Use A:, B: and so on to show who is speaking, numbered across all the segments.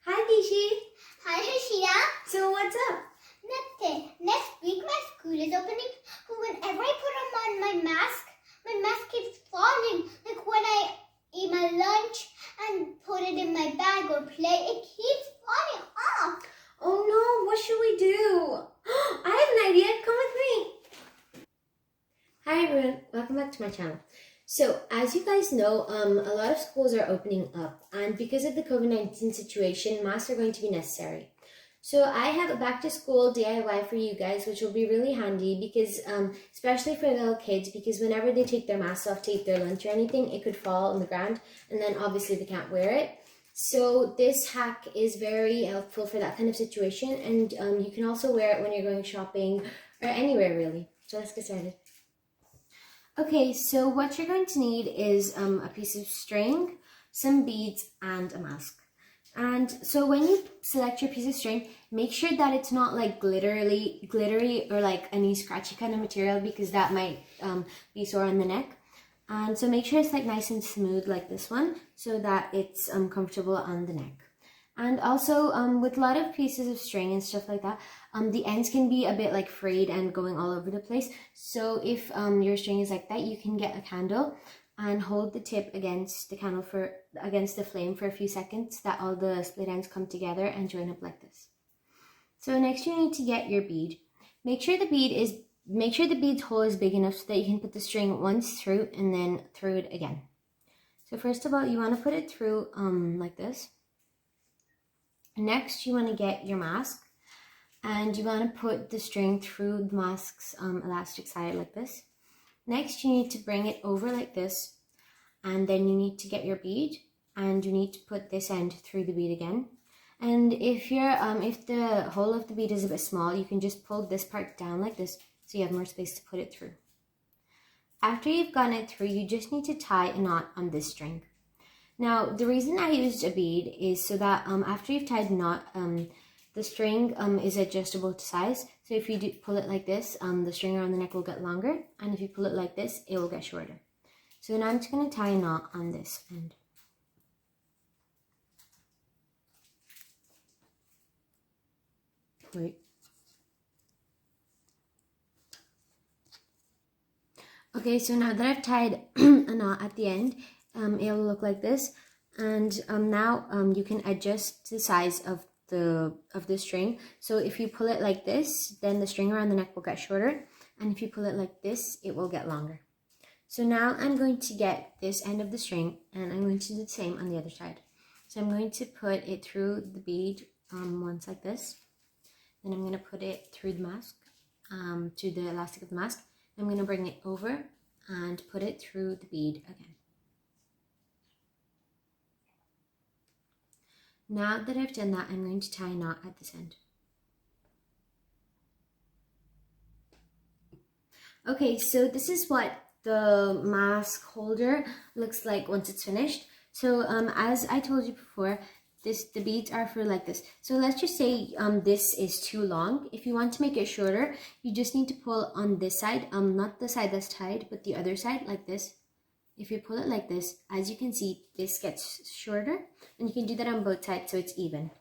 A: Hi, Dishi.
B: Hi, Hashida.
A: So what's up?
B: Nothing. Next week my school is opening. Whenever I put on my mask keeps falling. Like when I eat my lunch and put it in my bag or play, it keeps falling off.
A: Oh no, what should we do? I have an idea. Come with me. Hi everyone, welcome back to my channel. So as you guys know, a lot of schools are opening up, and because of the COVID-19 situation, masks are going to be necessary. So I have a back to school DIY for you guys, which will be really handy because, especially for little kids, because whenever they take their masks off to eat their lunch or anything, it could fall on the ground, and then obviously they can't wear it. So this hack is very helpful for that kind of situation, and you can also wear it when you're going shopping or anywhere really. So let's get started. Okay, so what you're going to need is a piece of string, some beads, and a mask. And so when you select your piece of string, make sure that it's not like glittery or like any scratchy kind of material, because that might be sore on the neck. And so make sure it's like nice and smooth like this one, so that it's comfortable on the neck. And also with a lot of pieces of string and stuff like that, the ends can be a bit like frayed and going all over the place. So if your string is like that, you can get a candle and hold the tip against the candle against the flame for a few seconds, that all the split ends come together and join up like this. So next you need to get your bead. Make sure the bead's hole is big enough so that you can put the string once through and then through it again. So first of all, you want to put it through like this. Next, you want to get your mask, and you want to put the string through the mask's elastic side like this. Next, you need to bring it over like this, and then you need to get your bead, and you need to put this end through the bead again. And if the hole of the bead is a bit small, you can just pull this part down like this, so you have more space to put it through. After you've gotten it through, you just need to tie a knot on this string. Now, the reason I used a bead is so that after you've tied a knot, the string is adjustable to size. So if you do pull it like this, the string around the neck will get longer, and if you pull it like this, it will get shorter. So now I'm just going to tie a knot on this end. Wait. Okay, so now that I've tied a knot at the end, it'll look like this. And now you can adjust the size of the string. So if you pull it like this, then the string around the neck will get shorter, and if you pull it like this, it will get longer. So now I'm going to get this end of the string, and I'm going to do the same on the other side. So I'm going to put it through the bead once like this. Then I'm going to put it through the mask, to the elastic of the mask. I'm going to bring it over and put it through the bead again. Now that I've done that, I'm going to tie a knot at this end. Okay, so this is what the mask holder looks like once it's finished. So as I told you before, the beads are for like this. So let's just say this is too long. If you want to make it shorter, you just need to pull on this side, not the side that's tied, but the other side like this. If you pull it like this, as you can see, this gets shorter, and you can do that on both sides so it's even.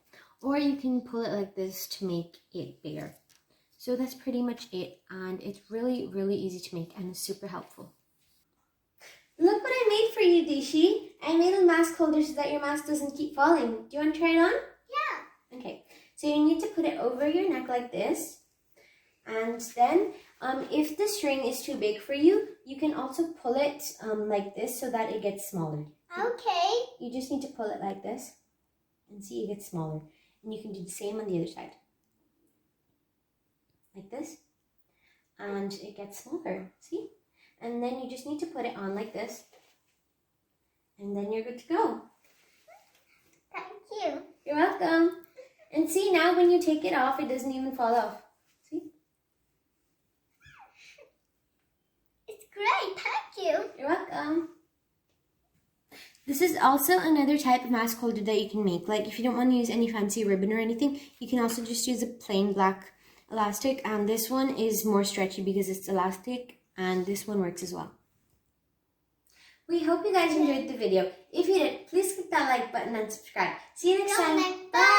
A: Or you can pull it like this to make it bigger. So that's pretty much it, and it's really, really easy to make and super helpful. Look what I made for you, Dishi. I made a mask holder so that your mask doesn't keep falling. Do you want to try it on?
B: Yeah.
A: Okay, so you need to put it over your neck like this. And then if the string is too big for you, you can also pull it like this so that it gets smaller.
B: Okay.
A: You just need to pull it like this and see it gets smaller. And you can do the same on the other side. Like this. And it gets smaller. See? And then you just need to put it on like this. And then you're good to go.
B: Thank you.
A: You're welcome. And see, now when you take it off, it doesn't even fall off. See?
B: It's great. Thank you.
A: You're welcome. This is also another type of mask holder that you can make. Like if you don't want to use any fancy ribbon or anything, you can also just use a plain black elastic. And this one is more stretchy because it's elastic, and this one works as well. We hope you guys enjoyed the video. If you did, please click that like button and subscribe. See you next time.
B: Bye.